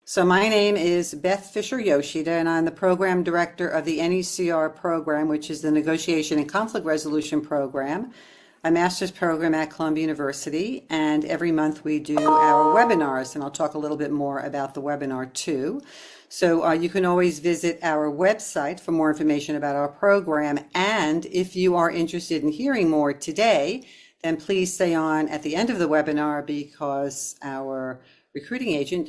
So my name is Beth Fisher Yoshida, and I'm the program director of the NECR program, which is the Negotiation and Conflict Resolution Program, a master's program at Columbia University. And every month we do our webinars, and I'll talk a little bit more about the webinar too. So you can always visit our website for more information about our program. And if you are interested in hearing more today, then please stay on at the end of the webinar because our recruiting agent,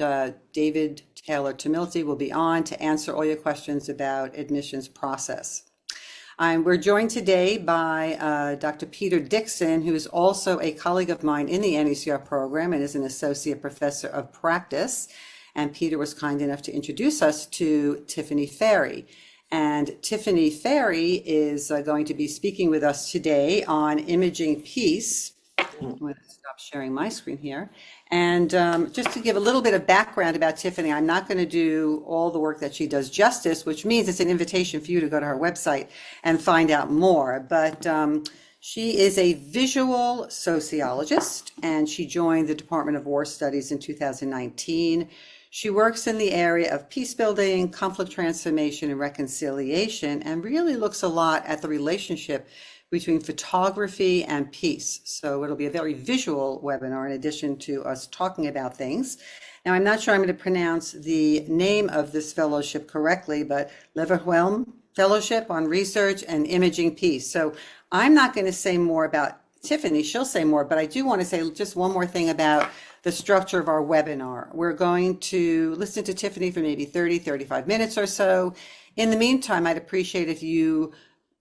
David Taylor Tamilty, will be on to answer all your questions about admissions process. We're joined today by Dr. Peter Dixon, who is also a colleague of mine in the NECR program and is an associate professor of practice. And Peter was kind enough to introduce us to Tiffany Fairey. And Tiffany Fairey is going to be speaking with us today on imaging peace. I'm going to stop sharing my screen here. And just to give a little bit of background about Tiffany, I'm not going to do all the work that she does justice, which means it's an invitation for you to go to her website and find out more. But she is a visual sociologist, and she joined the Department of War Studies in 2019. She works in the area of peacebuilding, conflict transformation, and reconciliation, and really looks a lot at the relationship between photography and peace. So it'll be a very visual webinar in addition to us talking about things. Now, I'm not sure I'm going to pronounce the name of this fellowship correctly, but Leverhulme Fellowship on Research and Imaging Peace. So I'm not going to say more about Tiffany. She'll say more, but I do want to say just one more thing about the structure of our webinar. We're going to listen to Tiffany for maybe 35 minutes or so. In the meantime, I'd appreciate if you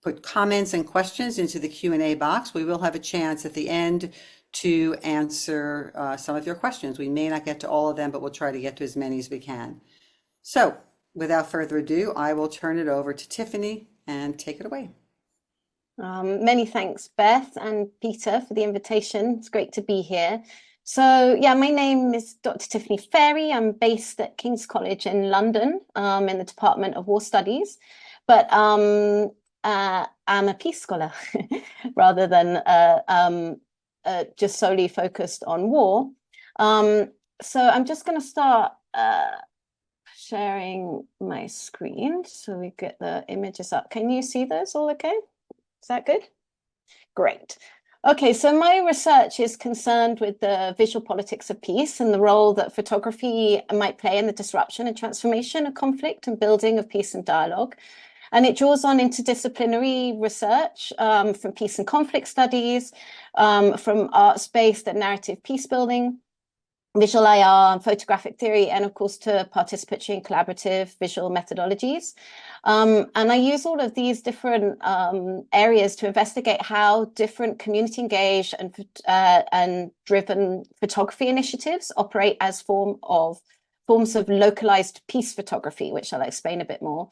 put comments and questions into the Q&A box. We will have a chance at the end to answer some of your questions. We may not get to all of them, but we'll try to get to as many as we can. So without further ado, I will turn it over to Tiffany and take it away. Many thanks, Beth and Peter, for the invitation. It's great to be here. So yeah, my name is Dr. Tiffany Fairey. I'm based at King's College in London in the Department of War Studies, but I'm a peace scholar rather than just solely focused on war. So I'm just going to start sharing my screen so we get the images up. Can you see those all okay? Is that good? Great. Okay, so my research is concerned with the visual politics of peace and the role that photography might play in the disruption and transformation of conflict and building of peace and dialogue. And it draws on interdisciplinary research from peace and conflict studies, from arts-based and narrative peace building, visual IR and photographic theory, and of course to participatory and collaborative visual methodologies. And I use all of these different areas to investigate how different community engaged and driven photography initiatives operate as forms of localized peace photography, which I'll explain a bit more.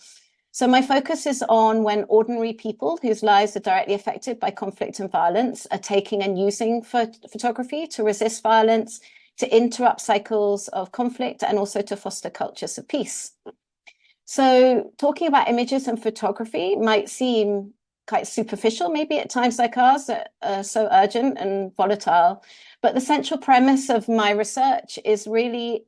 So my focus is on when ordinary people whose lives are directly affected by conflict and violence are taking and using photography to resist violence, to interrupt cycles of conflict, and also to foster cultures of peace. So talking about images and photography might seem quite superficial, maybe at times like ours, that are so urgent and volatile. But the central premise of my research is really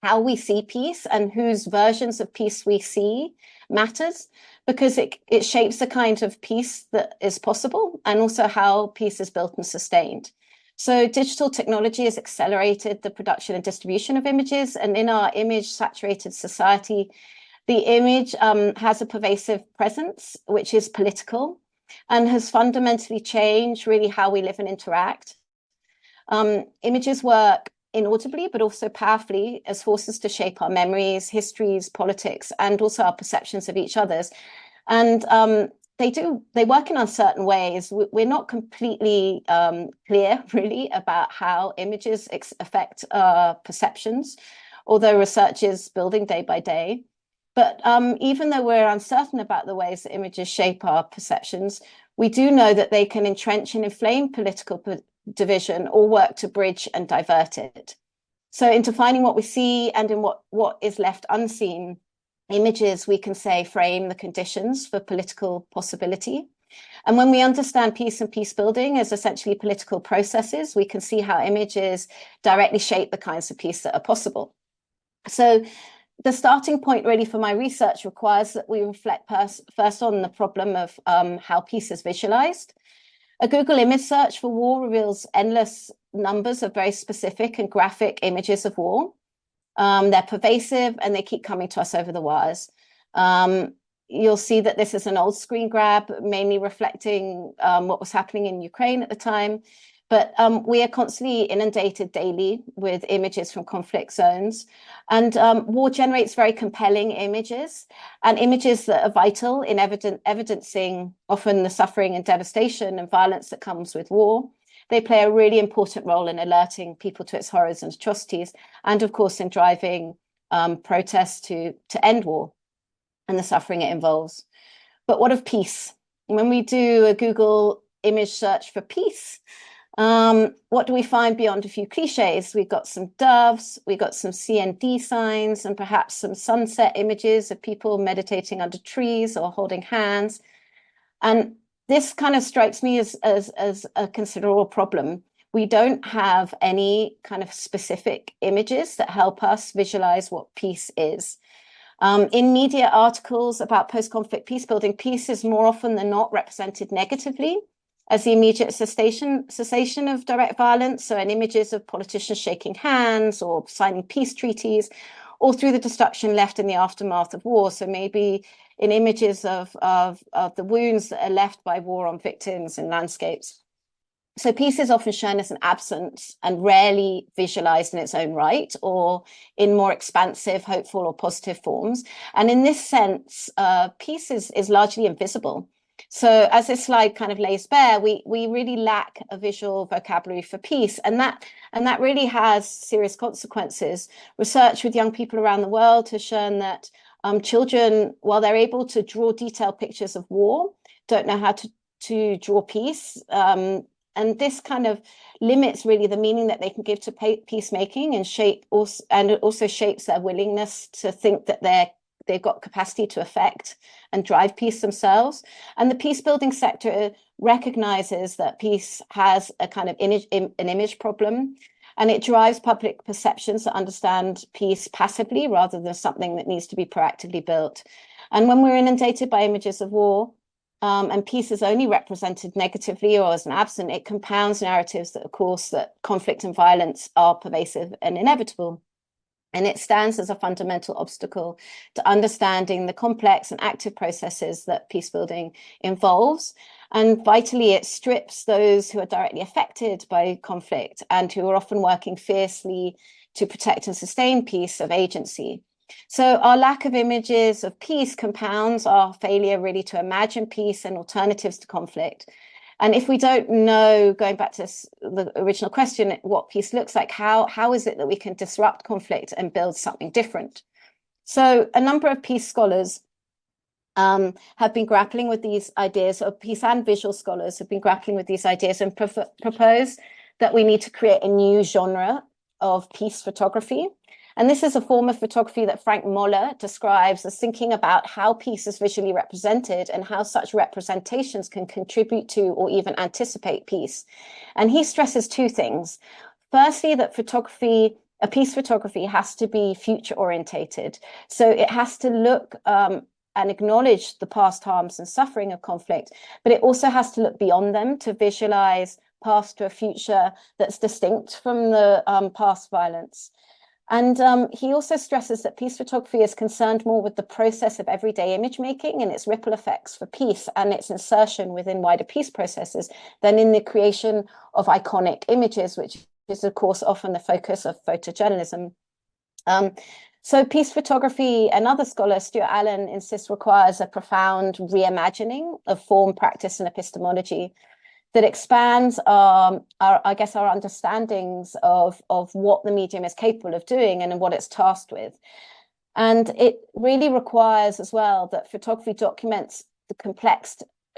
how we see peace and whose versions of peace we see matters, because it shapes the kind of peace that is possible and also how peace is built and sustained. So digital technology has accelerated the production and distribution of images, and in our image-saturated society, the image has a pervasive presence, which is political, and has fundamentally changed really how we live and interact. Images work inaudibly, but also powerfully as forces to shape our memories, histories, politics, and also our perceptions of each other's. And they work in uncertain ways. We're not completely clear, really, about how images affect our perceptions, although research is building day by day. But even though we're uncertain about the ways that images shape our perceptions, we do know that they can entrench and inflame political division or work to bridge and divert it. So in defining what we see and in what is left unseen, images, we can say, frame the conditions for political possibility. And when we understand peace and peace building as essentially political processes, we can see how images directly shape the kinds of peace that are possible. So the starting point really for my research requires that we reflect first on the problem of how peace is visualized. A Google image search for war reveals endless numbers of very specific and graphic images of war. They're pervasive and they keep coming to us over the wires. You'll see that this is an old screen grab, mainly reflecting what was happening in Ukraine at the time. But we are constantly inundated daily with images from conflict zones. And war generates very compelling images and images that are vital in evidencing often the suffering and devastation and violence that comes with war. They play a really important role in alerting people to its horrors and atrocities, and of course in driving protests to end war and the suffering it involves. But what of peace? When we do a Google image search for peace, what do we find beyond a few cliches? We've got some doves, we've got some CND signs, and perhaps some sunset images of people meditating under trees or holding hands. And this kind of strikes me as a considerable problem. We don't have any kind of specific images that help us visualize what peace is. In media articles about post-conflict peacebuilding, peace is more often than not represented negatively as the immediate cessation of direct violence, so in images of politicians shaking hands or signing peace treaties, or through the destruction left in the aftermath of war. So maybe in images of the wounds that are left by war on victims and landscapes. So peace is often shown as an absence and rarely visualized in its own right or in more expansive, hopeful or positive forms. And in this sense, peace is largely invisible. So as this slide kind of lays bare, we really lack a visual vocabulary for peace. And that really has serious consequences. Research with young people around the world has shown that children, while they're able to draw detailed pictures of war, don't know how to draw peace. And this kind of limits really the meaning that they can give to peacemaking and also shapes their willingness to think that they've got capacity to affect and drive peace themselves. And the peacebuilding sector recognizes that peace has a kind of an image problem, and it drives public perceptions that understand peace passively rather than something that needs to be proactively built. And when we're inundated by images of war, and peace is only represented negatively or as an absent, it compounds narratives that, of course, that conflict and violence are pervasive and inevitable. And it stands as a fundamental obstacle to understanding the complex and active processes that peacebuilding involves. And vitally, it strips those who are directly affected by conflict and who are often working fiercely to protect and sustain peace of agency. So our lack of images of peace compounds our failure really to imagine peace and alternatives to conflict. And if we don't know, going back to the original question, what peace looks like, how is it that we can disrupt conflict and build something different? So a number of peace scholars have been grappling with these ideas, or peace and visual scholars have been grappling with these ideas and propose that we need to create a new genre of peace photography. And this is a form of photography that Frank Moller describes as thinking about how peace is visually represented and how such representations can contribute to or even anticipate peace. And he stresses two things. Firstly, that a peace photography has to be future orientated. So it has to look and acknowledge the past harms and suffering of conflict, but it also has to look beyond them to visualize past to a future that's distinct from the past violence. And he also stresses that peace photography is concerned more with the process of everyday image making and its ripple effects for peace and its insertion within wider peace processes than in the creation of iconic images, which is, of course, often the focus of photojournalism. So peace photography, another scholar, Stuart Allen, insists requires a profound reimagining of form, practice, and epistemology that expands our understandings of what the medium is capable of doing and what it's tasked with. And it really requires as well that photography documents the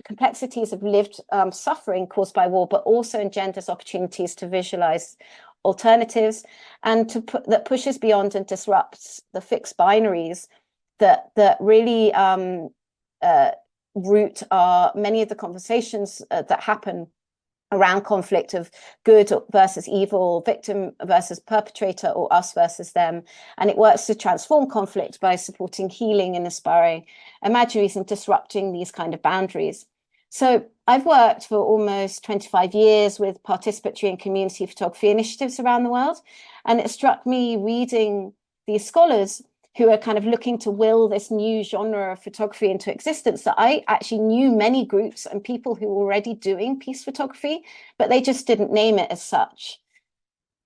complexities of lived suffering caused by war, but also engenders opportunities to visualize alternatives and that pushes beyond and disrupts the fixed binaries that really root many of the conversations that happen around conflict of good versus evil, victim versus perpetrator, or us versus them. And it works to transform conflict by supporting healing and inspiring imaginaries and disrupting these kind of boundaries. So I've worked for almost 25 years with participatory and community photography initiatives around the world. And it struck me reading these scholars who are kind of looking to will this new genre of photography into existence, that I actually knew many groups and people who were already doing peace photography, but they just didn't name it as such.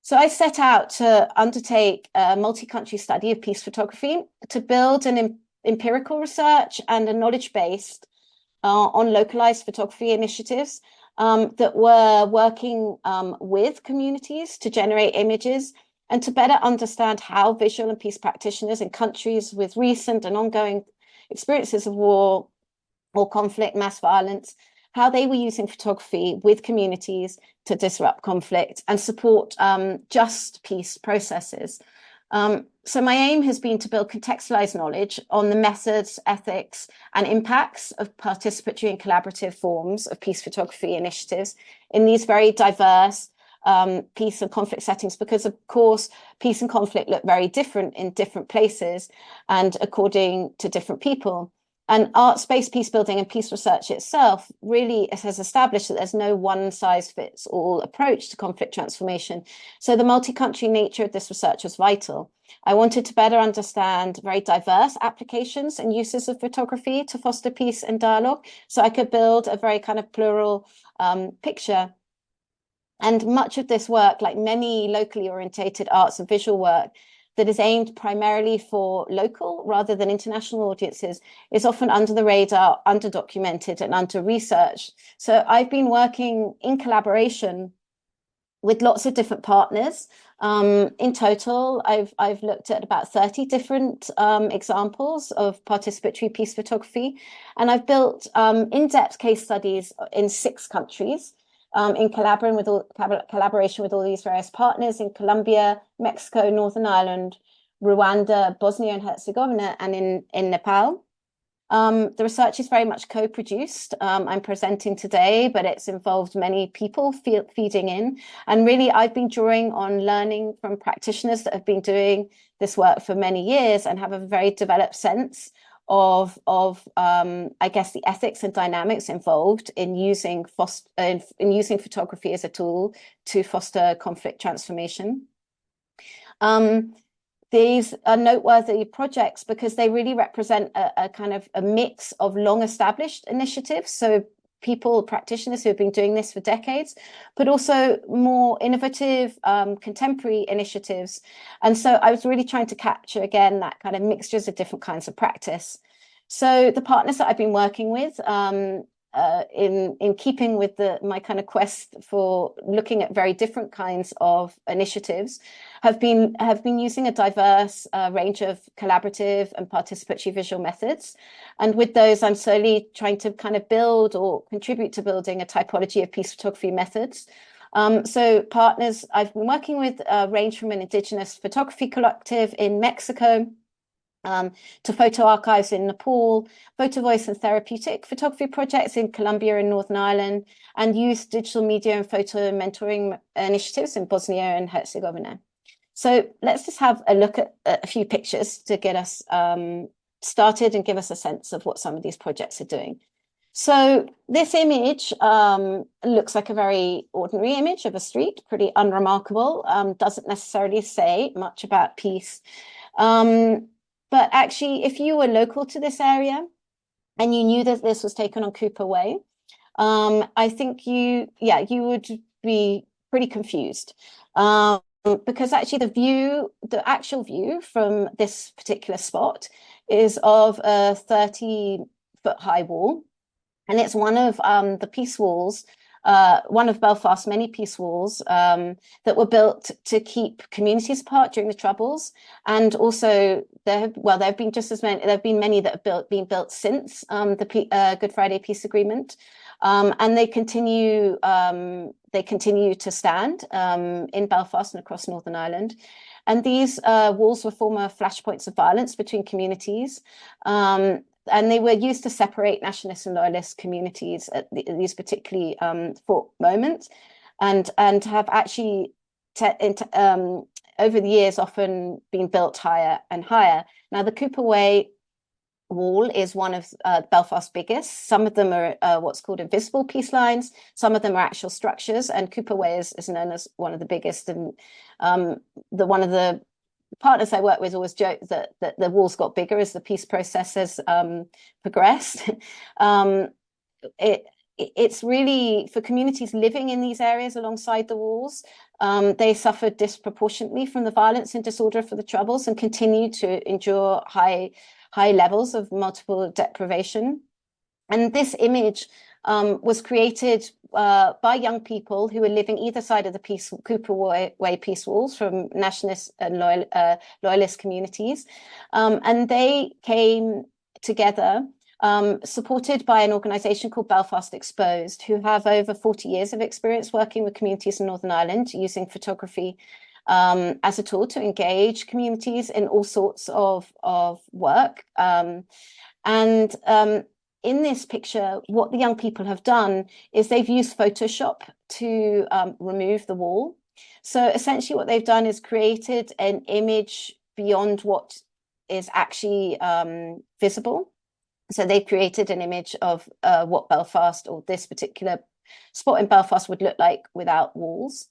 So I set out to undertake a multi-country study of peace photography to build an empirical research and a knowledge-based on localized photography initiatives that were working with communities to generate images and to better understand how visual and peace practitioners in countries with recent and ongoing experiences of war or conflict, mass violence, how they were using photography with communities to disrupt conflict and support just peace processes. So my aim has been to build contextualized knowledge on the methods, ethics, and impacts of participatory and collaborative forms of peace photography initiatives in these very diverse peace and conflict settings, because of course, peace and conflict look very different in different places and according to different people. And arts-based peace building and peace research itself really has established that there's no one-size-fits-all approach to conflict transformation. So the multi-country nature of this research was vital. I wanted to better understand very diverse applications and uses of photography to foster peace and dialogue, so I could build a very kind of plural picture. And much of this work, like many locally orientated arts and visual work that is aimed primarily for local rather than international audiences, is often under the radar, under-documented and under-researched. So I've been working in collaboration with lots of different partners. In total, I've looked at about 30 different examples of participatory peace photography, and I've built in-depth case studies in 6 countries. In collaboration with all these various partners in Colombia, Mexico, Northern Ireland, Rwanda, Bosnia and Herzegovina, and in Nepal. The research is very much co-produced. I'm presenting today, but it's involved many people feeding in. And really, I've been drawing on learning from practitioners that have been doing this work for many years and have a very developed sense of I guess the ethics and dynamics involved in using photography as a tool to foster conflict transformation. These are noteworthy projects because they really represent a kind of a mix of long-established initiatives, so practitioners who have been doing this for decades, but also more innovative contemporary initiatives. And so I was really trying to capture, again, that kind of mixtures of different kinds of practice. So the partners that I've been working with, in keeping with my kind of quest for looking at very different kinds of initiatives, have been using a diverse range of collaborative and participatory visual methods. And with those, I'm slowly trying to kind of build or contribute to building a typology of peace photography methods. So partners I've been working with range from an indigenous photography collective in Mexico, to photo archives in Nepal, photo voice and therapeutic photography projects in Colombia and Northern Ireland, and youth digital media and photo mentoring initiatives in Bosnia and Herzegovina. So let's just have a look at a few pictures to get us started and give us a sense of what some of these projects are doing. So this image looks like a very ordinary image of a street, pretty unremarkable, doesn't necessarily say much about peace. But actually, if you were local to this area and you knew that this was taken on Cooper Way, I think you would be pretty confused. Because actually the actual view from this particular spot is of a 30-foot high wall. And it's one of the peace walls, one of Belfast's many peace walls that were built to keep communities apart during the Troubles. And also there have been just as many. There have been many that have been built since the Good Friday Peace Agreement, and they continue to stand in Belfast and across Northern Ireland. And these walls were former flashpoints of violence between communities. and they were used to separate nationalist and loyalist communities at these particularly fraught moments, and have actually over the years often been built higher and higher. Now, the Cooper Way wall is one of Belfast's biggest. Some of them are what's called invisible peace lines. Some of them are actual structures, and Cooper Way is known as one of the biggest. And one of the partners I work with always joke that the walls got bigger as the peace process has progressed. It's really for communities living in these areas alongside the walls. They suffered disproportionately from the violence and disorder for the Troubles and continue to endure high levels of multiple deprivation. And this image was created by young people who were living either side of the Cooper Way peace walls from nationalist and loyalist communities. And they came together, supported by an organisation called Belfast Exposed, who have over 40 years of experience working with communities in Northern Ireland using photography as a tool to engage communities in all sorts of work. In this picture, what the young people have done is they've used Photoshop to remove the wall. So essentially what they've done is created an image beyond what is actually visible. So they've created an image of what Belfast, or this particular spot in Belfast, would look like without walls.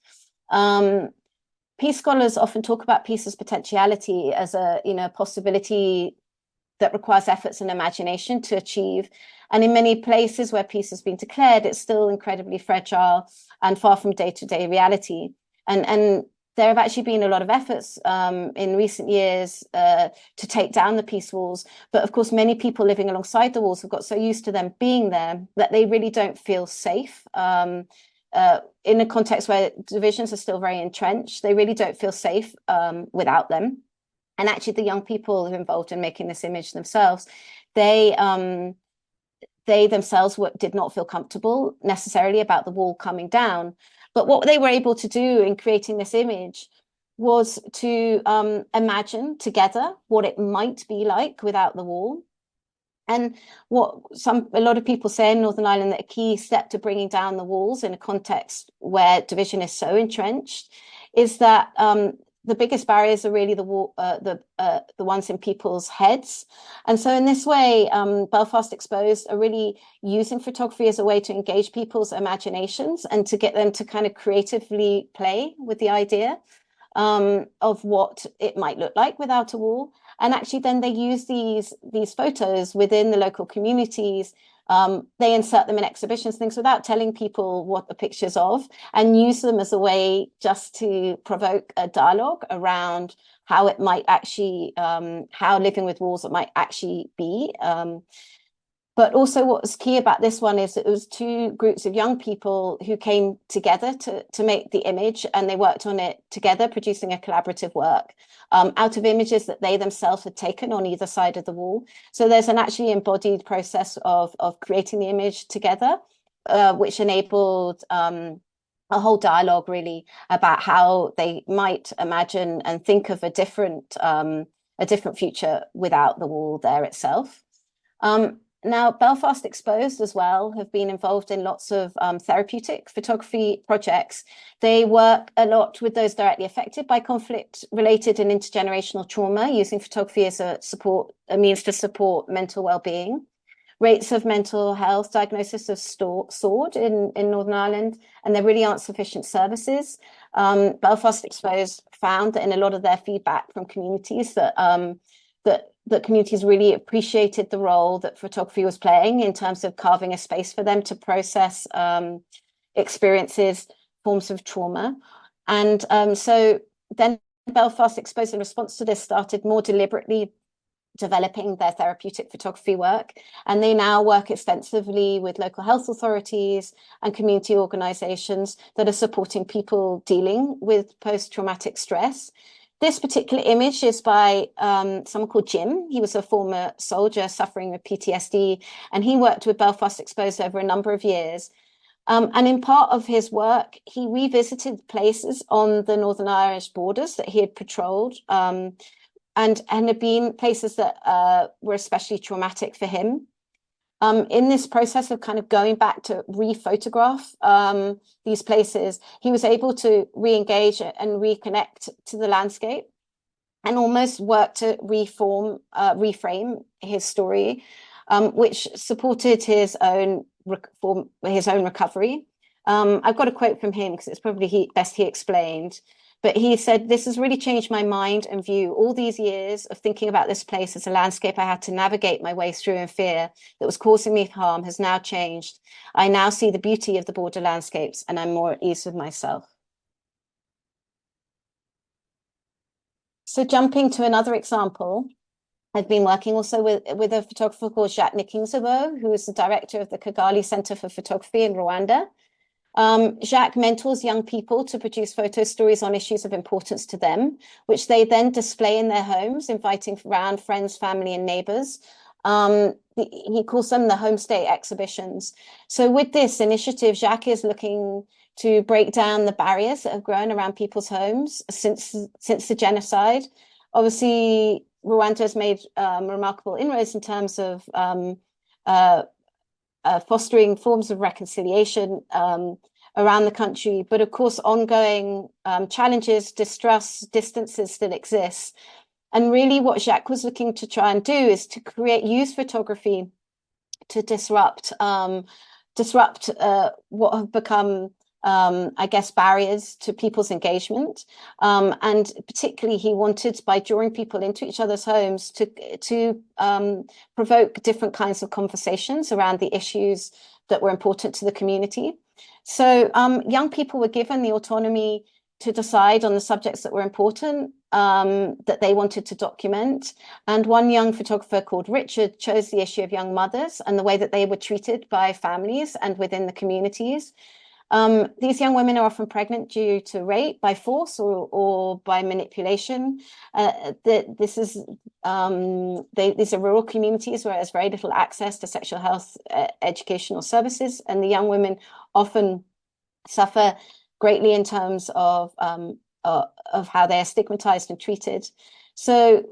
Peace scholars often talk about peace as potentiality, as a possibility that requires efforts and imagination to achieve. And in many places where peace has been declared, it's still incredibly fragile and far from day-to-day reality. And there have actually been a lot of efforts in recent years to take down the peace walls. But of course, many people living alongside the walls have got so used to them being there that they really don't feel safe. In a context where divisions are still very entrenched, they really don't feel safe without them. And actually, the young people who are involved in making this image themselves, they themselves did not feel comfortable necessarily about the wall coming down. But what they were able to do in creating this image was to imagine together what it might be like without the wall. And what a lot of people say in Northern Ireland, that a key step to bringing down the walls in a context where division is so entrenched is that the biggest barriers are really the ones in people's heads. And so in this way, Belfast Exposed are really using photography as a way to engage people's imaginations and to get them to kind of creatively play with the idea of what it might look like without a wall. And actually then they use these photos within the local communities. They insert them in exhibitions, things, without telling people what the picture's of, and use them as a way just to provoke a dialogue around how it might actually, how living with walls it might actually be. But also what was key about this one is that it was two groups of young people who came together to make the image, and they worked on it together, producing a collaborative work out of images that they themselves had taken on either side of the wall. So there's an actually embodied process of creating the image together, which enabled a whole dialogue really about how they might imagine and think of a different future without the wall there itself. Now, Belfast Exposed as well have been involved in lots of therapeutic photography projects. They work a lot with those directly affected by conflict-related and intergenerational trauma, using photography as a means to support mental well-being. Rates of mental health diagnosis have soared in Northern Ireland, and there really aren't sufficient services. Belfast Exposed found that in a lot of their feedback from communities that communities really appreciated the role that photography was playing in terms of carving a space for them to process experiences, forms of trauma. And so then Belfast Exposed, in response to this, started more deliberately developing their therapeutic photography work. And they now work extensively with local health authorities and community organizations that are supporting people dealing with post-traumatic stress. This particular image is by someone called Jim. He was a former soldier suffering with PTSD, and he worked with Belfast Exposed over a number of years. And in part of his work, he revisited places on the Northern Irish borders that he had patrolled, had been places that were especially traumatic for him. In this process of kind of going back to re-photograph these places, he was able to re-engage and reconnect to the landscape and almost work to reframe his story, which supported his own recovery. I've got a quote from him because it's probably best he explained. But he said, "This has really changed my mind and view. All these years of thinking about this place as a landscape I had to navigate my way through in fear that was causing me harm has now changed. I now see the beauty of the border landscapes and I'm more at ease with myself." So jumping to another example, I've been working also with a photographer called Jacques Nikinzobo, who is the director of the Kigali Center for Photography in Rwanda. Jacques mentors young people to produce photo stories on issues of importance to them, which they then display in their homes, inviting around friends, family, and neighbors. He calls them the homestay exhibitions. So with this initiative, Jacques is looking to break down the barriers that have grown around people's homes since the genocide. Obviously, Rwanda has made remarkable inroads in terms of fostering forms of reconciliation around the country. But of course, ongoing challenges, distrust, distances still exist. And really what Jacques was looking to try and do is to use photography to disrupt what have become, I guess, barriers to people's engagement. And particularly he wanted, by drawing people into each other's homes, to provoke different kinds of conversations around the issues that were important to the community. So young people were given the autonomy to decide on the subjects that were important, that they wanted to document. And one young photographer called Richard chose the issue of young mothers and the way that they were treated by families and within the communities. These young women are often pregnant due to rape by force or by manipulation. These are rural communities where there's very little access to sexual health educational services, and the young women often suffer greatly in terms of how they are stigmatized and treated. So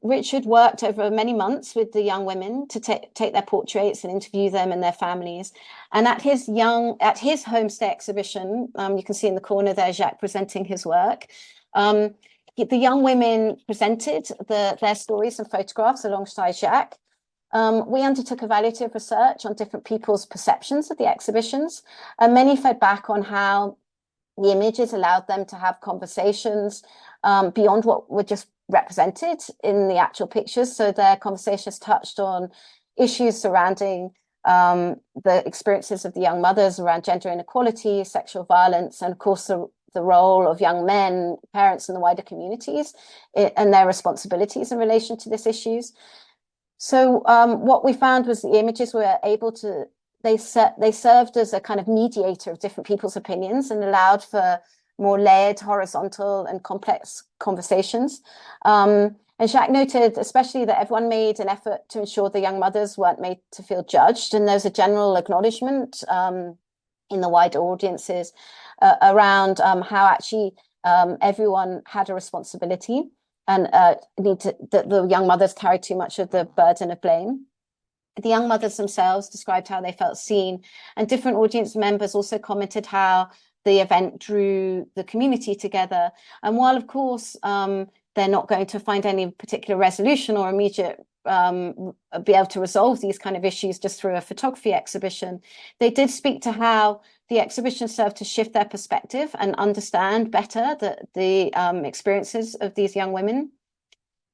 Richard worked over many months with the young women to take their portraits and interview them and their families. And at his homestay exhibition, you can see in the corner there Jacques presenting his work. The young women presented their stories and photographs alongside Jacques. We undertook evaluative research on different people's perceptions of the exhibitions, and many fed back on how the images allowed them to have conversations beyond what were just represented in the actual pictures. So their conversations touched on issues surrounding the experiences of the young mothers around gender inequality, sexual violence, and of course the role of young men, parents, and the wider communities and their responsibilities in relation to these issues. So what we found was the images were able to, they served as a kind of mediator of different people's opinions and allowed for more layered, horizontal, and complex conversations. And Jacques noted especially that everyone made an effort to ensure the young mothers weren't made to feel judged, and there's a general acknowledgement in the wider audiences around how actually everyone had a responsibility and that the young mothers carried too much of the burden of blame. The young mothers themselves described how they felt seen, and different audience members also commented how the event drew the community together. And while, of course, they're not going to find any particular resolution or immediate be able to resolve these kind of issues just through a photography exhibition, they did speak to how the exhibition served to shift their perspective and understand better the experiences of these young women.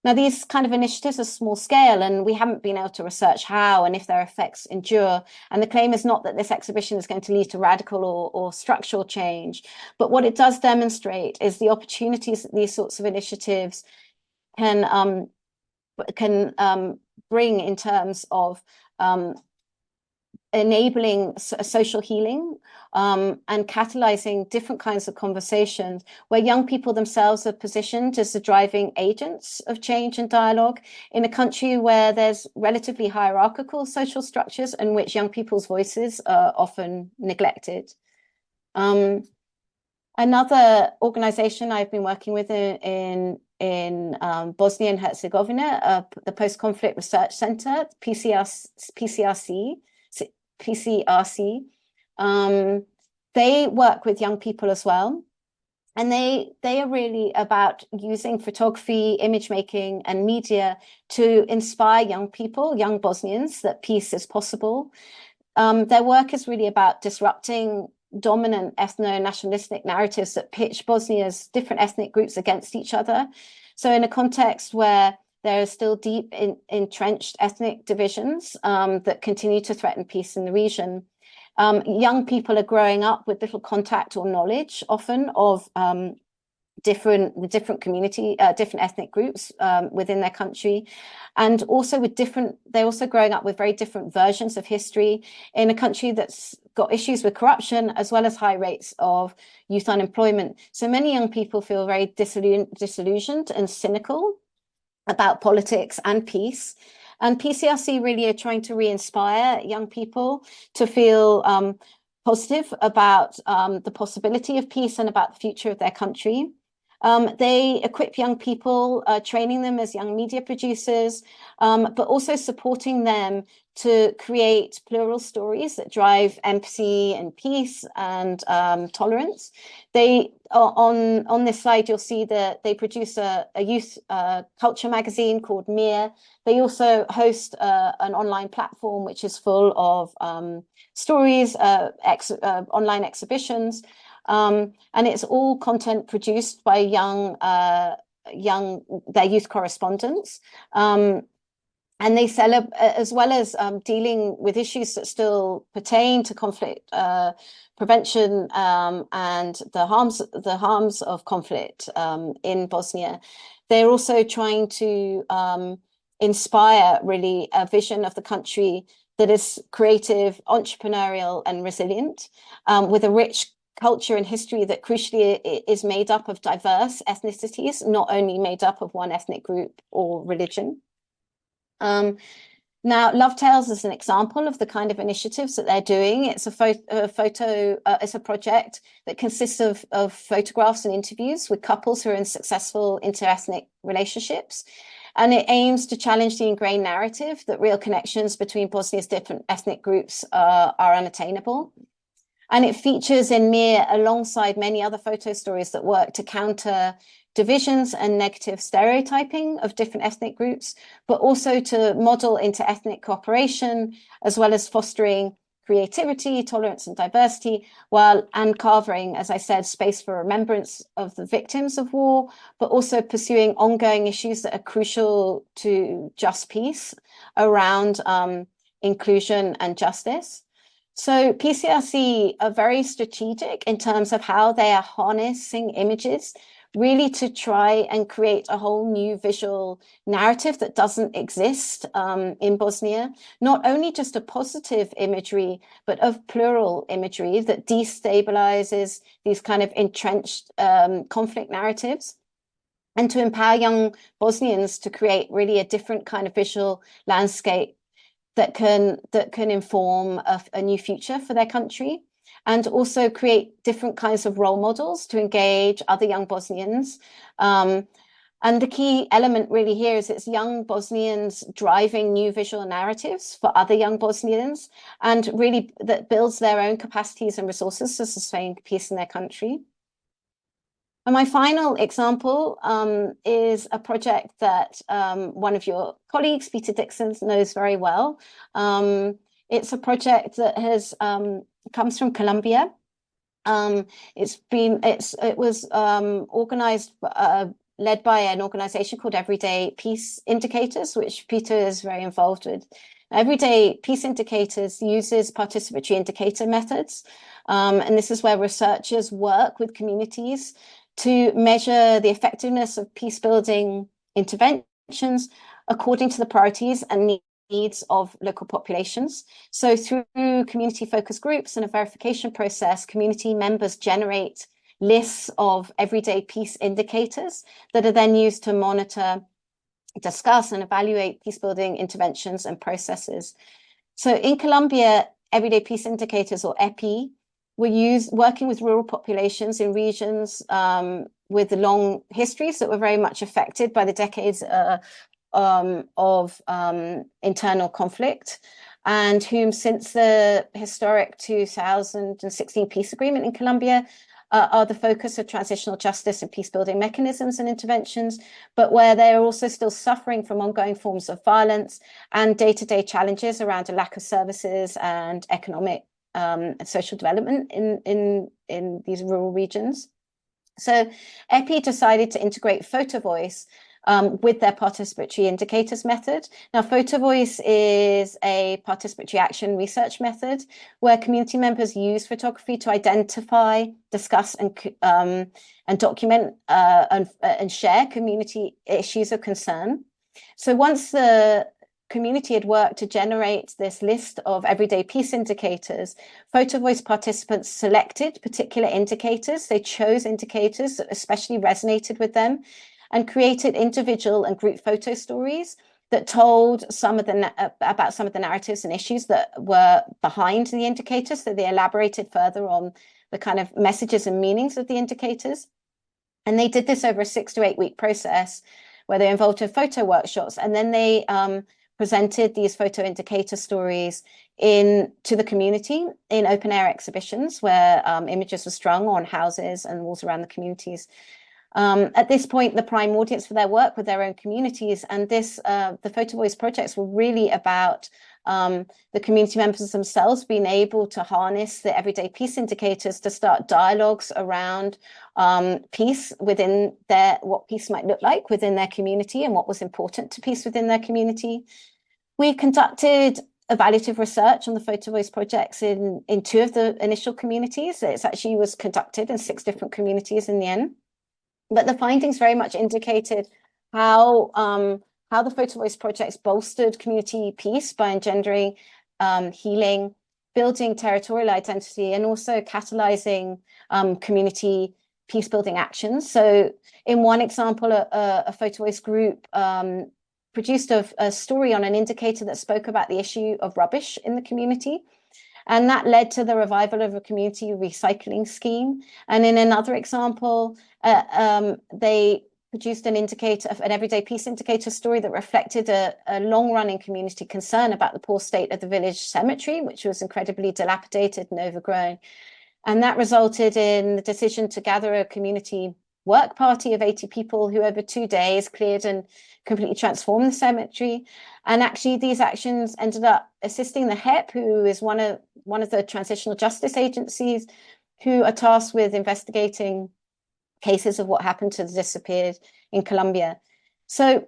Now, these kind of initiatives are small scale, and we haven't been able to research how and if their effects endure. And the claim is not that this exhibition is going to lead to radical or structural change, but what it does demonstrate is the opportunities that these sorts of initiatives can bring in terms of enabling social healing and catalyzing different kinds of conversations where young people themselves are positioned as the driving agents of change and dialogue in a country where there's relatively hierarchical social structures in which young people's voices are often neglected. Another organization I've been working with in Bosnia and Herzegovina, the Post-Conflict Research Center, PCRC. They work with young people as well. And they are really about using photography, image making, and media to inspire young people, young Bosnians, that peace is possible. Their work is really about disrupting dominant ethno-nationalistic narratives that pitch Bosnia's different ethnic groups against each other. So in a context where there are still deep entrenched ethnic divisions that continue to threaten peace in the region, young people are growing up with little contact or knowledge often of different ethnic groups within their country, and also they're also growing up with very different versions of history in a country that's got issues with corruption as well as high rates of youth unemployment. So many young people feel very disillusioned and cynical about politics and peace. And PCRC really are trying to re-inspire young people to feel positive about the possibility of peace and about the future of their country. They equip young people, training them as young media producers, but also supporting them to create plural stories that drive empathy and peace and tolerance. On this slide, you'll see that they produce a youth culture magazine called NECR. They also host an online platform which is full of stories, online exhibitions, and it's all content produced by their youth correspondents. And they as well as dealing with issues that still pertain to conflict prevention and the harms of conflict in Bosnia. They're also trying to inspire really a vision of the country that is creative, entrepreneurial, and resilient, with a rich culture and history that crucially is made up of diverse ethnicities, not only made up of one ethnic group or religion. Now, Love Tales is an example of the kind of initiatives that they're doing. It's it's a project that consists of photographs and interviews with couples who are in successful interethnic relationships. And it aims to challenge the ingrained narrative that real connections between Bosnia's different ethnic groups are unattainable. And it features in NECR alongside many other photo stories that work to counter divisions and negative stereotyping of different ethnic groups, but also to model interethnic cooperation, as well as fostering creativity, tolerance, and diversity, while uncovering, as I said, space for remembrance of the victims of war, but also pursuing ongoing issues that are crucial to just peace around inclusion and justice. So PCRC are very strategic in terms of how they are harnessing images really to try and create a whole new visual narrative that doesn't exist in Bosnia, not only just a positive imagery, but of plural imagery that destabilizes these kind of entrenched conflict narratives, and to empower young Bosnians to create really a different kind of visual landscape that can inform a new future for their country, and also create different kinds of role models to engage other young Bosnians. And the key element really here is it's young Bosnians driving new visual narratives for other young Bosnians, and really that builds their own capacities and resources to sustain peace in their country. And my final example is a project that one of your colleagues, Peter Dixon, knows very well. It's a project that comes from Colombia. It was organized, led by an organization called Everyday Peace Indicators, which Peter is very involved with. Everyday Peace Indicators uses participatory indicator methods, and this is where researchers work with communities to measure the effectiveness of peace-building interventions according to the priorities and needs of local populations. So through community focus groups and a verification process, community members generate lists of everyday peace indicators that are then used to monitor, discuss, and evaluate peace-building interventions and processes. So in Colombia, Everyday Peace Indicators, or EPI, were used working with rural populations in regions with long histories that were very much affected by the decades of internal conflict, and whom, since the historic 2016 peace agreement in Colombia, are the focus of transitional justice and peace-building mechanisms and interventions, but where they are also still suffering from ongoing forms of violence and day-to-day challenges around a lack of services and economic and social development in these rural regions. So EPI decided to integrate photo voice with their participatory indicators method. Now, photo voice is a participatory action research method where community members use photography to identify, discuss, and document and share community issues of concern. So once the community had worked to generate this list of everyday peace indicators, photo voice participants selected particular indicators. They chose indicators that especially resonated with them, and created individual and group photo stories that told about some of the narratives and issues that were behind the indicators. So they elaborated further on the kind of messages and meanings of the indicators. And they did this over a 6 to 8 week process where they involved in photo workshops. And then they presented these photo indicator stories to the community in open air exhibitions where images were strung on houses and walls around the communities. At this point, the prime audience for their work were their own communities, and the Photo Voice projects were really about the community members themselves being able to harness the everyday peace indicators to start dialogues around peace within what peace might look like within their community and what was important to peace within their community. We conducted evaluative research on the Photo Voice projects in 2 of the initial communities. It actually was conducted in 6 different communities in the end. But the findings very much indicated how the Photo Voice projects bolstered community peace by engendering healing, building territorial identity, and also catalyzing community peace-building actions. So in one example, a Photo Voice group produced a story on an indicator that spoke about the issue of rubbish in the community. And that led to the revival of a community recycling scheme. And in another example, they produced an everyday peace indicator story that reflected a long-running community concern about the poor state of the village cemetery, which was incredibly dilapidated and overgrown. And that resulted in the decision to gather a community work party of 80 people who over 2 days cleared and completely transformed the cemetery. And actually these actions ended up assisting the HEP, who is one of the transitional justice agencies who are tasked with investigating cases of what happened to the disappeared in Colombia. So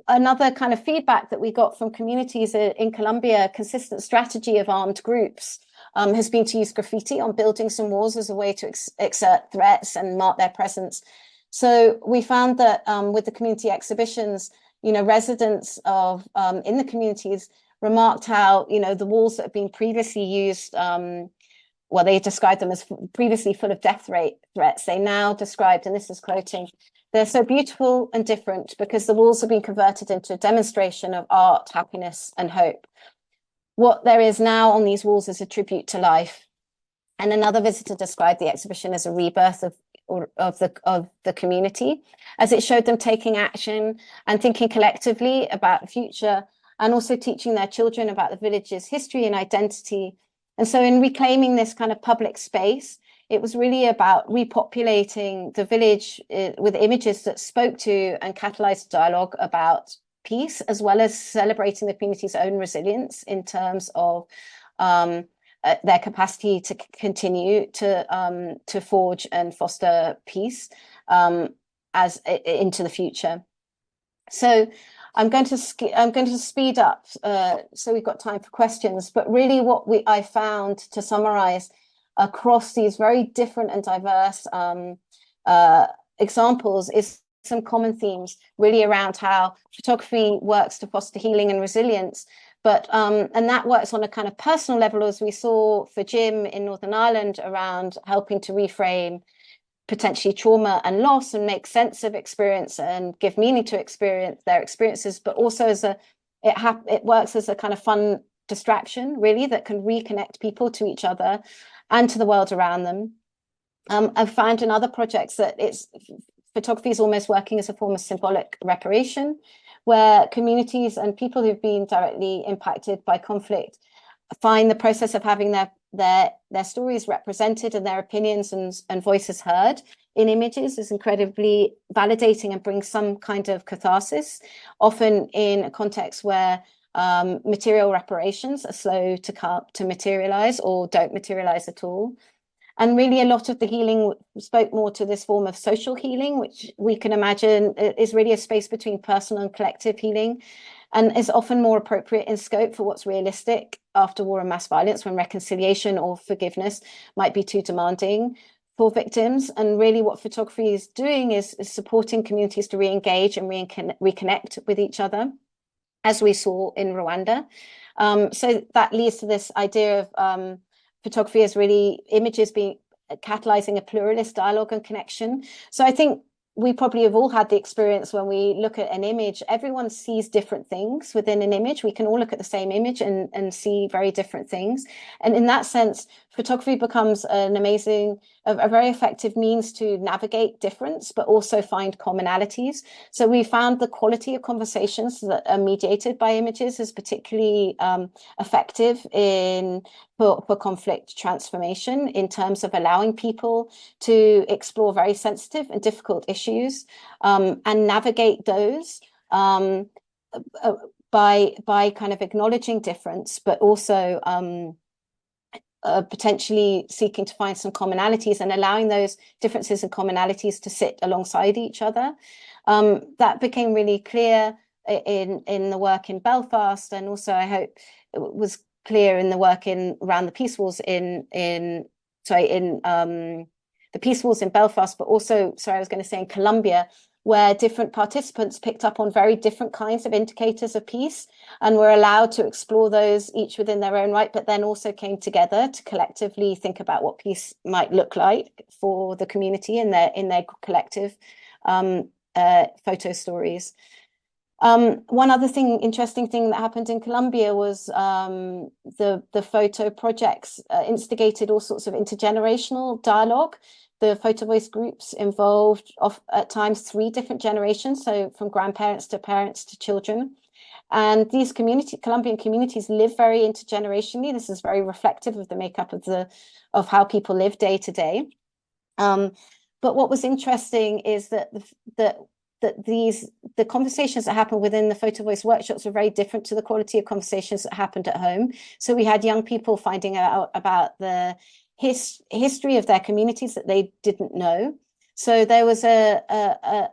another kind of feedback that we got from communities in Colombia, a consistent strategy of armed groups has been to use graffiti on buildings and walls as a way to exert threats and mark their presence. So we found that with the community exhibitions, residents in the communities remarked how, the walls that have been previously used, they described them as previously full of death threats. They now described, and this is quoting, "They're so beautiful and different because the walls have been converted into a demonstration of art, happiness, and hope. What there is now on these walls is a tribute to life." And another visitor described the exhibition as a rebirth of the community, as it showed them taking action and thinking collectively about the future, and also teaching their children about the village's history and identity. And so in reclaiming this kind of public space, it was really about repopulating the village with images that spoke to and catalyzed dialogue about peace, as well as celebrating the community's own resilience in terms of their capacity to continue to forge and foster peace as into the future. So I'm going to speed up so we've got time for questions. But really, what I found, to summarize, across these very different and diverse examples is some common themes, really around how photography works to foster healing and resilience. But and that works on a kind of personal level, as we saw for Jim in Northern Ireland, around helping to reframe potentially trauma and loss and make sense of experience and give meaning to their experiences, but also as it works as a kind of fun distraction, really, that can reconnect people to each other and to the world around them. I've found in other projects that photography is almost working as a form of symbolic reparation, where communities and people who've been directly impacted by conflict find the process of having their stories represented and their opinions and voices heard in images is incredibly validating and brings some kind of catharsis, often in a context where material reparations are slow to materialize or don't materialize at all. And really a lot of the healing spoke more to this form of social healing, which we can imagine is really a space between personal and collective healing, and is often more appropriate in scope for what's realistic after war and mass violence, when reconciliation or forgiveness might be too demanding for victims. And really what photography is doing is supporting communities to re-engage and reconnect with each other, as we saw in Rwanda. So that leads to this idea of photography as really images being catalyzing a pluralist dialogue and connection. So I think we probably have all had the experience when we look at an image, everyone sees different things within an image. We can all look at the same image and see very different things. And in that sense, photography becomes an amazing, a very effective means to navigate difference, but also find commonalities. So we found the quality of conversations that are mediated by images is particularly effective for conflict transformation, in terms of allowing people to explore very sensitive and difficult issues and navigate those by kind of acknowledging difference, but also potentially seeking to find some commonalities and allowing those differences and commonalities to sit alongside each other. That became really clear in the work in Belfast, and also I hope it was clear in the work around the peace walls in the peace walls in Belfast, but also, I was going to say in Colombia, where different participants picked up on very different kinds of indicators of peace and were allowed to explore those each within their own right, but then also came together to collectively think about what peace might look like for the community in their collective photo stories. One other interesting thing that happened in Colombia was the photo projects instigated all sorts of intergenerational dialogue. The photo voice groups involved at times 3 different generations, so from grandparents to parents to children. And these Colombian communities live very intergenerationally. This is very reflective of the makeup of how people live day to day. But what was interesting is that the conversations that happened within the photo voice workshops were very different to the quality of conversations that happened at home. So we had young people finding out about the history of their communities that they didn't know. So there was an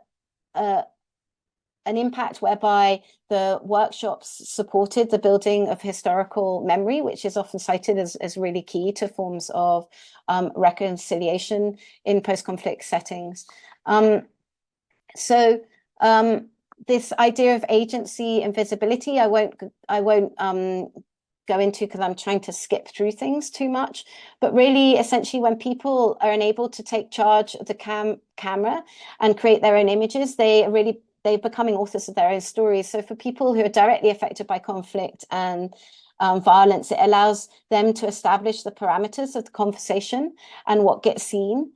impact whereby the workshops supported the building of historical memory, which is often cited as really key to forms of reconciliation in post-conflict settings. So this idea of agency and visibility, I won't go into because I'm trying to skip through things too much. But really, essentially, when people are unable to take charge of the camera and create their own images, they're becoming authors of their own stories. So for people who are directly affected by conflict and violence, it allows them to establish the parameters of the conversation and what gets seen.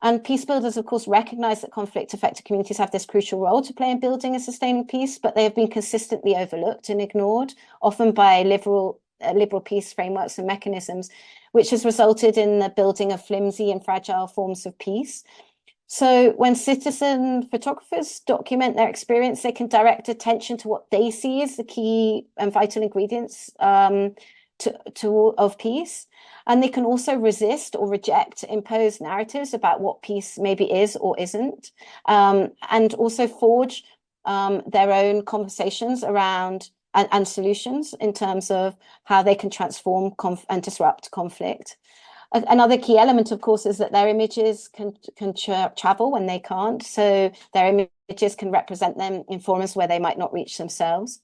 And peace builders, of course, recognize that conflict-affected communities have this crucial role to play in building and sustaining peace, but they have been consistently overlooked and ignored, often by liberal peace frameworks and mechanisms, which has resulted in the building of flimsy and fragile forms of peace. So when citizen photographers document their experience, they can direct attention to what they see as the key and vital ingredients of peace. And they can also resist or reject imposed narratives about what peace maybe is or isn't, and also forge their own conversations around and solutions in terms of how they can transform and disrupt conflict. Another key element, of course, is that their images can travel when they can't. So their images can represent them in forms where they might not reach themselves.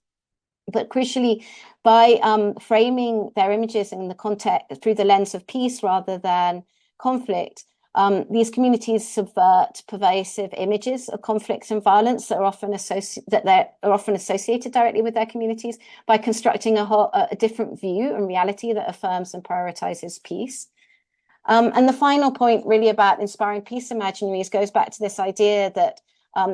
But crucially, by framing their images in the context through the lens of peace rather than conflict, these communities subvert pervasive images of conflicts and violence that are often associated directly with their communities by constructing a different view and reality that affirms and prioritizes peace. And the final point really about inspiring peace imaginaries goes back to this idea that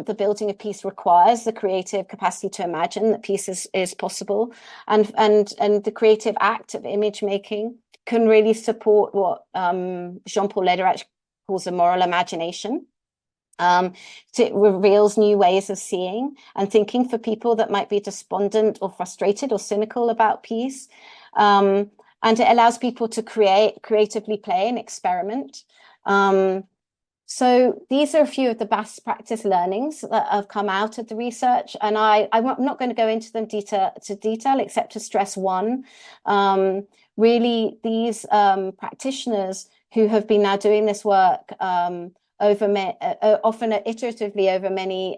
the building of peace requires the creative capacity to imagine that peace is possible, and the creative act of image making can really support what Jean-Paul Lederach calls a moral imagination. It reveals new ways of seeing and thinking for people that might be despondent or frustrated or cynical about peace. And it allows people to creatively play and experiment. So these are a few of the best practice learnings that have come out of the research. And I'm not going to go into them detail, except to stress one. Really, these practitioners who have been now doing this work often iteratively over many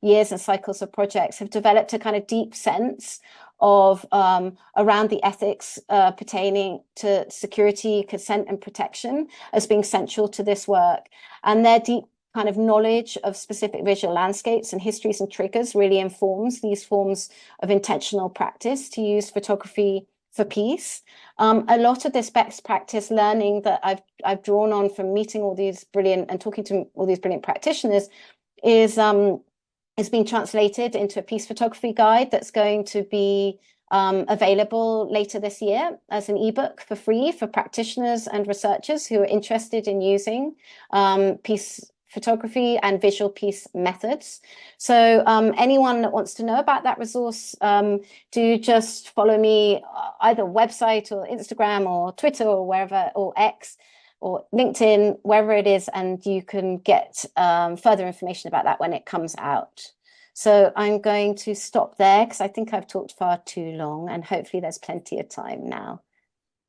years and cycles of projects have developed a kind of deep sense of around the ethics pertaining to security, consent, and protection as being central to this work. And their deep kind of knowledge of specific visual landscapes and histories and triggers really informs these forms of intentional practice to use photography for peace. A lot of this best practice learning that I've drawn on from meeting all these brilliant and talking to all these brilliant practitioners is being translated into a peace photography guide that's going to be available later this year as an ebook for free for practitioners and researchers who are interested in using peace photography and visual peace methods. So anyone that wants to know about that resource, do just follow me either website or Instagram or Twitter or wherever, or X or LinkedIn, wherever it is, and you can get further information about that when it comes out. So I'm going to stop there because I think I've talked far too long, and hopefully there's plenty of time now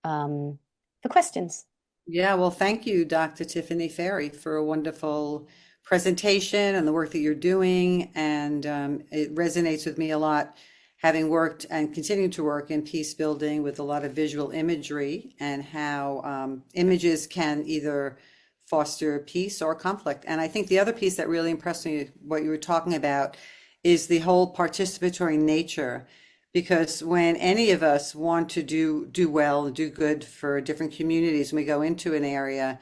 for questions. Yeah, well, thank you, Dr. Tiffany Fairey, for a wonderful presentation and the work that you're doing. And it resonates with me a lot, having worked and continuing to work in peace building with a lot of visual imagery, and how images can either foster peace or conflict. And I think the other piece that really impressed me, what you were talking about, is the whole participatory nature. Because when any of us want to do well and do good for different communities, when we go into an area,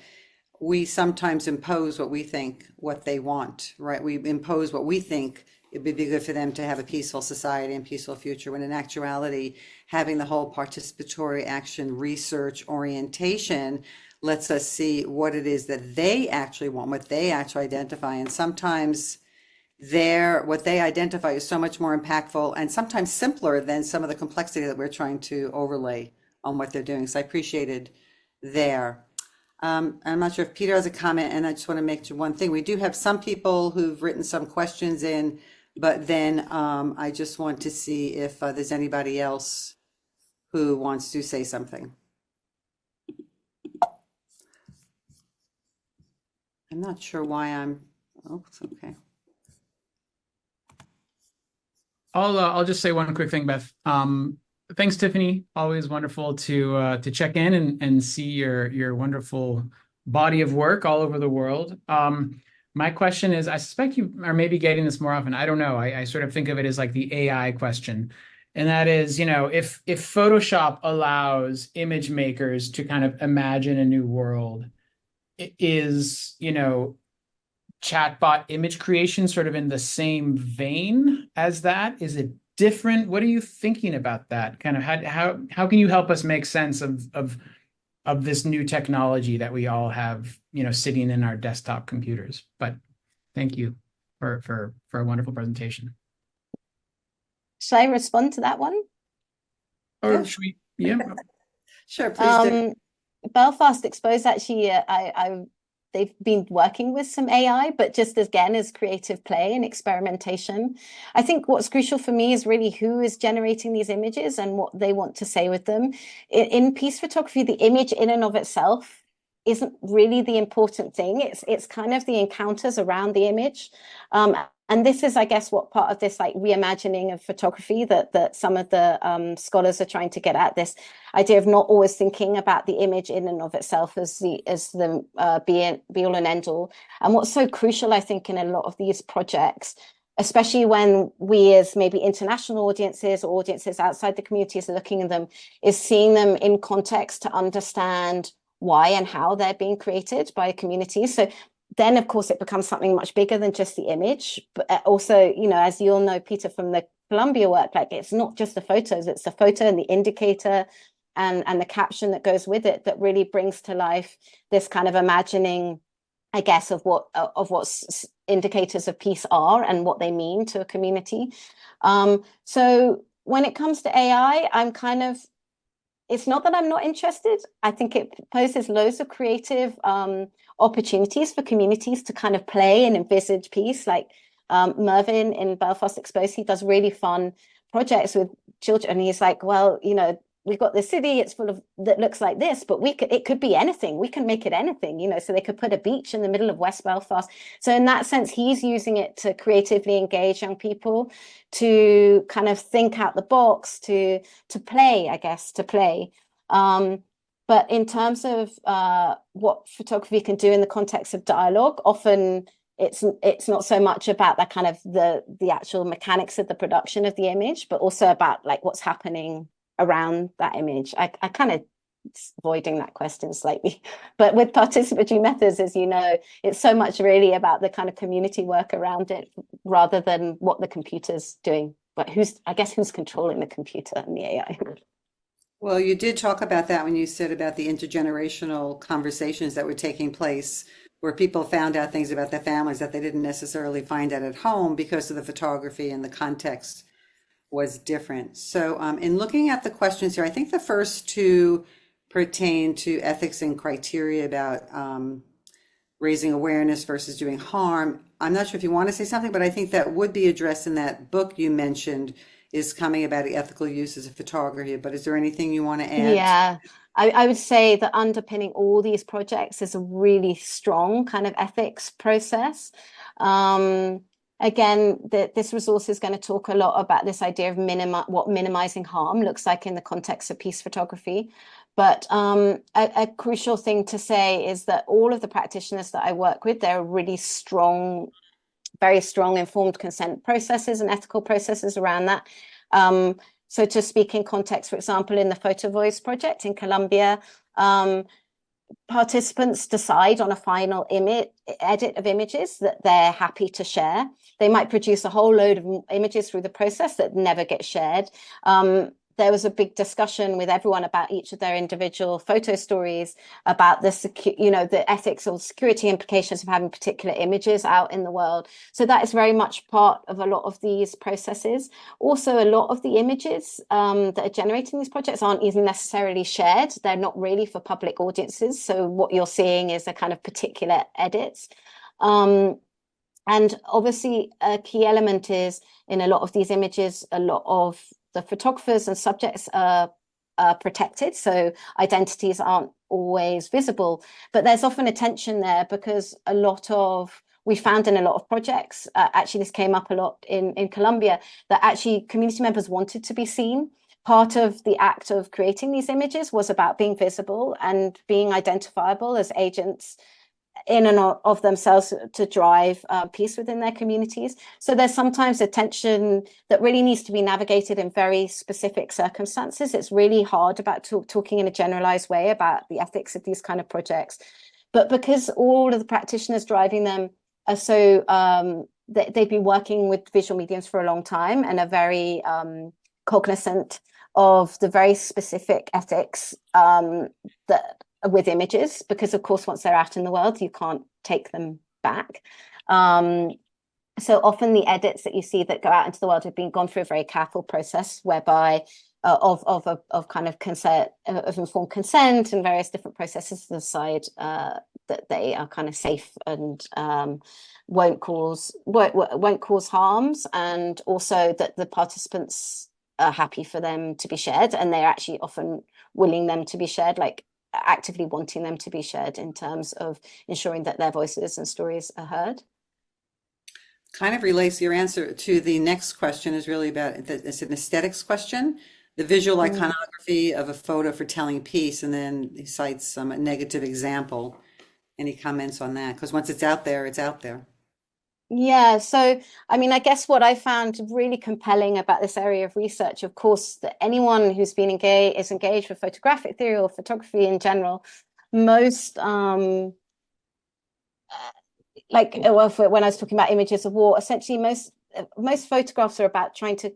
we sometimes impose what they want, right? We impose what we think it would be good for them to have a peaceful society and peaceful future, when in actuality, having the whole participatory action research orientation lets us see what it is that they actually want, what they actually identify. And sometimes what they identify is so much more impactful and sometimes simpler than some of the complexity that we're trying to overlay on what they're doing. So I appreciated there. I'm not sure if Peter has a comment, and I just want to make one thing. We do have some people who've written some questions in, but then I just want to see if there's anybody else who wants to say something. I'm not sure why it's okay. I'll just say one quick thing, Beth. Thanks, Tiffany. Always wonderful to check in and see your wonderful body of work all over the world. My question is, I suspect you are maybe getting this more often. I don't know. I sort of think of it as like the AI question. And that is, if Photoshop allows image makers to kind of imagine a new world, is, chatbot image creation sort of in the same vein as that? Is it different? What are you thinking about that? Kind of how can you help us make sense of this new technology that we all have, sitting in our desktop computers? But thank you for a wonderful presentation. Should I respond to that one? Or Yeah. should we? Yeah. Sure, please do. Belfast Exposed, actually, they've been working with some AI, but just again as creative play and experimentation. I think what's crucial for me is really who is generating these images and what they want to say with them. In peace photography, the image in and of itself isn't really the important thing. It's kind of the encounters around the image. And this is, I guess, what part of this like reimagining of photography that some of the scholars are trying to get at, this idea of not always thinking about the image in and of itself as the be all and end all. And what's so crucial, I think, in a lot of these projects, especially when we as maybe international audiences or audiences outside the communities are looking at them, is seeing them in context to understand why and how they're being created by communities. So then, of course, it becomes something much bigger than just the image. But also, you know, as you all know, Peter, from the Colombia work, like it's not just the photos, it's the photo and the indicator and the caption that goes with it that really brings to life this kind of imagining, I guess, of what indicators of peace are and what they mean to a community. So when it comes to AI, I'm kind of, it's not that I'm not interested. I think it poses loads of creative opportunities for communities to kind of play and envisage peace. Like Mervyn in Belfast Exposed, he does really fun projects with children. And he's like, well, you know, we've got this city, it's full of, that looks like this, but it could be anything. We can make it anything, you know, so they could put a beach in the middle of West Belfast. So in that sense, he's using it to creatively engage young people, to kind of think out the box, to play, I guess, to play. But in terms of what photography can do in the context of dialogue, often it's not so much about that kind of the actual mechanics of the production of the image, but also about like what's happening around that image. I kind of avoiding that question slightly, but with participatory methods, as you know, it's so much really about the kind of community work around it rather than what the computer's doing. But who's controlling the computer and the AI? Well, you did talk about that when you said about the intergenerational conversations that were taking place, where people found out things about their families that they didn't necessarily find out at home because of the photography and the context was different. So in looking at the questions here, I think the first two pertain to ethics and criteria about raising awareness versus doing harm. I'm not sure if you want to say something, but I think that would be addressed in that book you mentioned, is coming about the ethical uses of photography. But is there anything you want to add? Yeah, I would say that underpinning all these projects is a really strong kind of ethics process. Again, this resource is going to talk a lot about this idea of what minimizing harm looks like in the context of peace photography. But a crucial thing to say is that all of the practitioners that I work with, they're really strong, very strong informed consent processes and ethical processes around that. So to speak in context, for example, in the Photo Voice project in Colombia, participants decide on a final edit of images that they're happy to share. They might produce a whole load of images through the process that never get shared. There was a big discussion with everyone about each of their individual photo stories, about the ethics or security implications of having particular images out in the world. So that is very much part of a lot of these processes. Also, a lot of the images that are generating these projects aren't even necessarily shared. They're not really for public audiences. So what you're seeing is a kind of particular edits. And obviously, a key element is in a lot of these images, a lot of the photographers and subjects are protected, so identities aren't always visible. But there's often a tension there because we found in a lot of projects, actually this came up a lot in Colombia, that actually community members wanted to be seen. Part of the act of creating these images was about being visible and being identifiable as agents in and of themselves to drive peace within their communities. So there's sometimes a tension that really needs to be navigated in very specific circumstances. It's really hard about talking in a generalized way about the ethics of these kind of projects. But because all of the practitioners driving them are so, they've been working with visual mediums for a long time and are very cognizant of the very specific ethics that with images, because of course once they're out in the world you can't take them back. So often the edits that you see that go out into the world have been gone through a very careful process whereby of kind of consent, of informed consent and various different processes to decide that they are kind of safe and won't cause harms, and also that the participants are happy for them to be shared, and they're actually often willing them to be shared, like actively wanting them to be shared in terms of ensuring that their voices and stories are heard. Kind of relates your answer to the next question is really about, it's an aesthetics question, the visual iconography of a photo for telling peace, and then he cites some negative example. Any comments on that? Because once it's out there, it's out there. Yeah, so I mean, I guess what I found really compelling about this area of research, of course, that anyone who's been engaged with photographic theory or photography in general, most like when I was talking about images of war, essentially most photographs are about trying to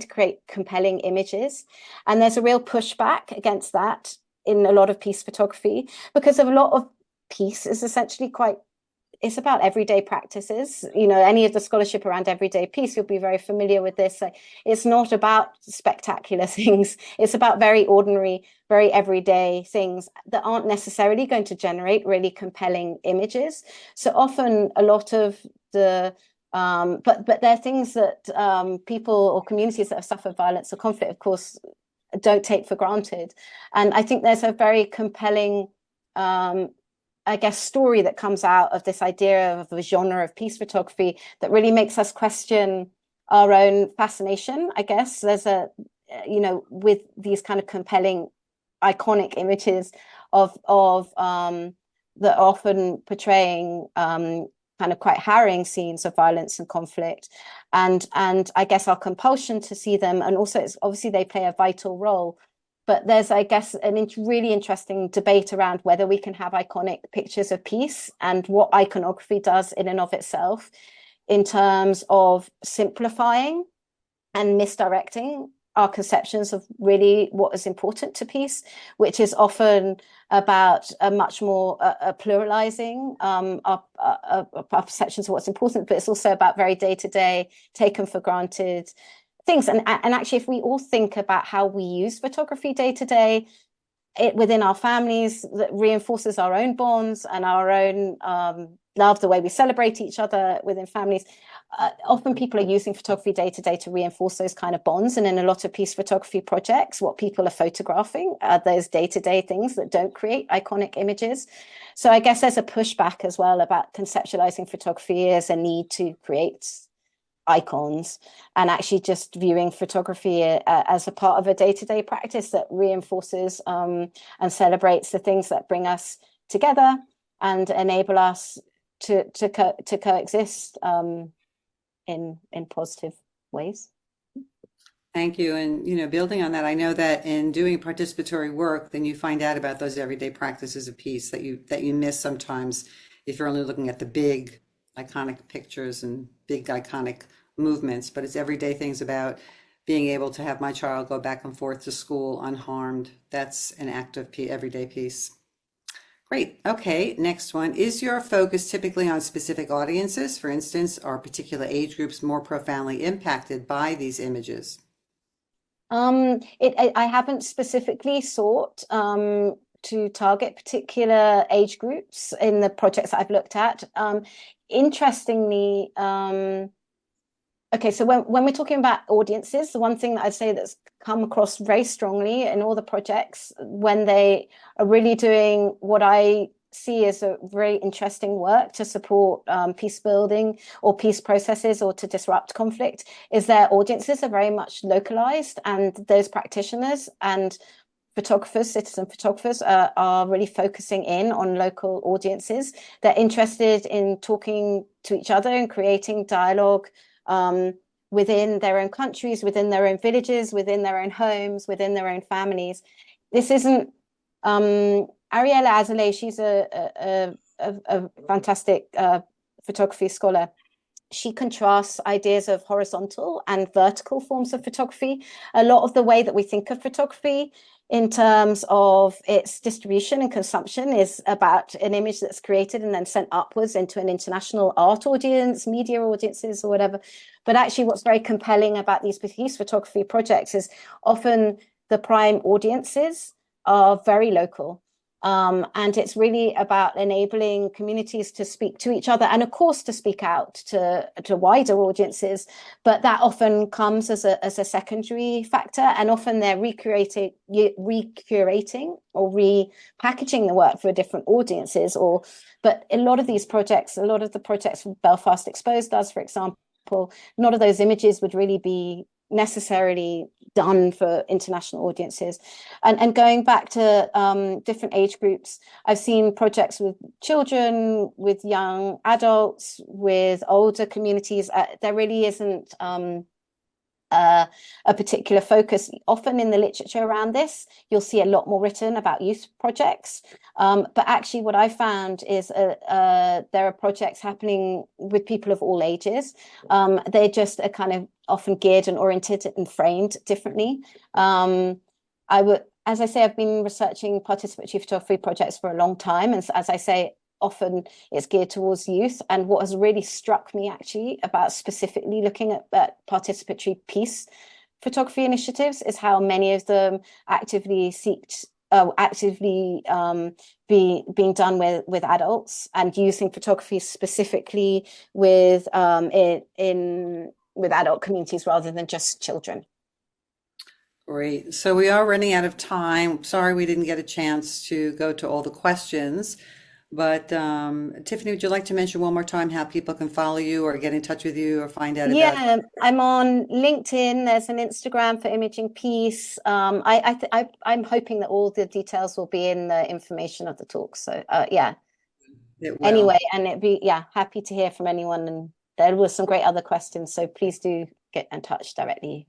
create compelling images, and there's a real pushback against that in a lot of peace photography, because a lot of peace is essentially it's about everyday practices. You know, any of the scholarship around everyday peace, you'll be very familiar with this. It's not about spectacular things. It's about very ordinary, very everyday things that aren't necessarily going to generate really compelling images. So often a lot of the but there are things that people or communities that have suffered violence or conflict, of course, don't take for granted. And I think there's a very compelling I guess, story that comes out of this idea of a genre of peace photography that really makes us question our own fascination. I guess there's with these kind of compelling, iconic images of that are often portraying kind of quite harrowing scenes of violence and conflict, and I guess our compulsion to see them, and also it's obviously they play a vital role. But there's, I guess, a really interesting debate around whether we can have iconic pictures of peace and what iconography does in and of itself in terms of simplifying and misdirecting our conceptions of really what is important to peace, which is often about a much more pluralizing our perceptions of what's important, but it's also about very day-to-day, taken for granted things. And actually, if we all think about how we use photography day to day, it within our families, that reinforces our own bonds and our own love, the way we celebrate each other within families. Often people are using photography day to day to reinforce those kind of bonds. And in a lot of peace photography projects, what people are photographing are those day-to-day things that don't create iconic images. So I guess there's a pushback as well about conceptualizing photography as a need to create icons, and actually just viewing photography as a part of a day-to-day practice that reinforces and celebrates the things that bring us together and enable us to coexist in positive ways. Thank you. And, building on that, I know that in doing participatory work, then you find out about those everyday practices of peace that you miss sometimes if you're only looking at the big iconic pictures and big iconic movements. But it's everyday things about being able to have my child go back and forth to school unharmed. That's an act of everyday peace. Great. Okay, next one. Is your focus typically on specific audiences? For instance, are particular age groups more profoundly impacted by these images? I haven't specifically sought to target particular age groups in the projects that I've looked at. Interestingly, okay, so when we're talking about audiences, the one thing that I'd say that's come across very strongly in all the projects when they are really doing what I see as a very interesting work to support peace building or peace processes or to disrupt conflict is their audiences are very much localized, and those practitioners and photographers, citizen photographers, are really focusing in on local audiences. They're interested in talking to each other and creating dialogue within their own countries, within their own villages, within their own homes, within their own families. This isn't Ariella Azalea. She's a fantastic photography scholar. She contrasts ideas of horizontal and vertical forms of photography. A lot of the way that we think of photography in terms of its distribution and consumption is about an image that's created and then sent upwards into an international art audience, media audiences or whatever. But actually what's very compelling about these peace photography projects is often the prime audiences are very local. And it's really about enabling communities to speak to each other and, of course, to speak out to wider audiences. But that often comes as a secondary factor, and often they're recurating or repackaging the work for different audiences. But a lot of these projects, a lot of the projects Belfast Exposed does, for example, none of those images would really be necessarily done for international audiences. And going back to different age groups, I've seen projects with children, with young adults, with older communities. There really isn't a particular focus. Often in the literature around this, you'll see a lot more written about youth projects. But actually what I found is there are projects happening with people of all ages. They just are kind of often geared and oriented and framed differently. As I say, I've been researching participatory photography projects for a long time. And as I say, often it's geared towards youth. And what has really struck me actually about specifically looking at participatory peace photography initiatives is how many of them actively being done with adults and using photography specifically with adult communities rather than just children. Great. So we are running out of time. Sorry we didn't get a chance to go to all the questions. But Tiffany, would you like to mention one more time how people can follow you or get in touch with you or find out about? Yeah, I'm on LinkedIn. There's an Instagram for Imaging Peace. I'm hoping that all the details will be in the information of the talk. So yeah. Anyway, and happy to hear from anyone. And there were some great other questions. So please do get in touch directly.